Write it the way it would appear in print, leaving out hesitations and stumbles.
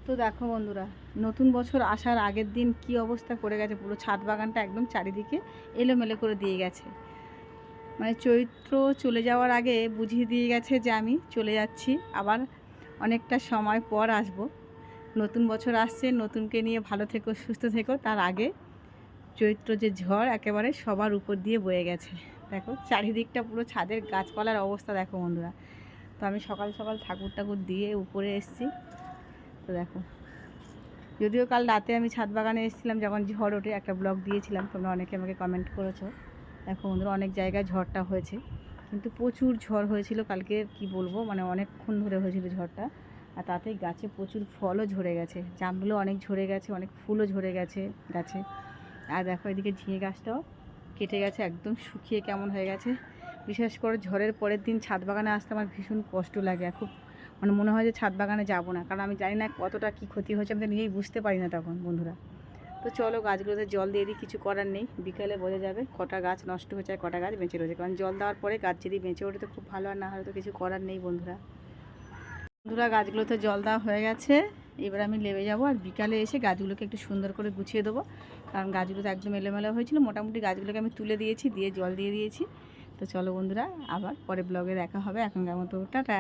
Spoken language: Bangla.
তো দেখো বন্ধুরা, নতুন বছর আসার আগের দিন কি অবস্থা করে গেছে, পুরো ছাদ বাগানটা একদম চারিদিকে এলোমেলো করে দিয়ে গেছে। মানে চৈত্র চলে যাওয়ার আগে বুঝিয়ে দিয়ে গেছে যে আমি চলে যাচ্ছি, আবার অনেকটা সময় পর আসব। নতুন বছর আসছে, নতুনকে নিয়ে ভালো থেকো, সুস্থ থেকো। তার আগে চৈত্র যে ঝড় একেবারে সবার উপর দিয়ে বয়ে গেছে। দেখো চারিদিকটা পুরো ছাদের গাছপালার অবস্থা দেখো বন্ধুরা। তো আমি সকাল সকাল ঠাকুর টাকুর দিয়ে উপরে এসেছি। তো দেখো, যদিও কাল রাতে আমি ছাদ বাগানে এসেছিলাম যখন ঝড় ওঠে, একটা ব্লগ দিয়েছিলাম, তোমরা অনেকে আমাকে কমেন্ট করেছো। দেখো বন্ধুরা, অনেক জায়গায় ঝড়টা হয়েছে, কিন্তু প্রচুর ঝড় হয়েছিল কালকে, কি বলবো, মানে অনেকক্ষণ ধরে হয়েছিল ঝড়টা। আর তাতেই গাছে প্রচুর ফলও ঝরে গেছে, জামগুলো অনেক ঝরে গেছে, অনেক ফুলও ঝরে গেছে গাছে। আর দেখো এদিকে ঝিঙে গাছটাও কেটে গেছে, একদম শুকিয়ে কেমন হয়ে গেছে। বিশেষ করে ঝড়ের পরের দিন ছাদ বাগানে আসতে আমার ভীষণ কষ্ট লাগে, আর খুব মানে মনে হয় যে ছাদ বাগানে যাবো না, কারণ আমি জানি না কতটা কী ক্ষতি হয়েছে, আমি তো নিজেই বুঝতে পারি না তখন বন্ধুরা। তো চলো গাছগুলোতে জল দিয়ে দিই, কিছু করার নেই, বিকালে বোঝা যাবে কটা গাছ নষ্ট হয়েছে আর কটা গাছ বেঁচে রয়েছে। কারণ জল দেওয়ার পরে গাছ যদি বেঁচে ওঠে তো খুব ভালো, আর না হলে তো কিছু করার নেই বন্ধুরা। বন্ধুরা গাছগুলোতে জল দেওয়া হয়ে গেছে, এবার আমি নেমে যাবো, আর বিকালে এসে গাছগুলোকে একটু সুন্দর করে গুছিয়ে দেবো। কারণ গাছগুলো তো একদম এলোমেলো হয়েছিল, মোটামুটি গাছগুলোকে আমি তুলে দিয়েছি, দিয়ে জল দিয়ে দিয়েছি। তো চলো বন্ধুরা, আবার পরে ব্লগে দেখা হবে, এখনকার মতো টাটা।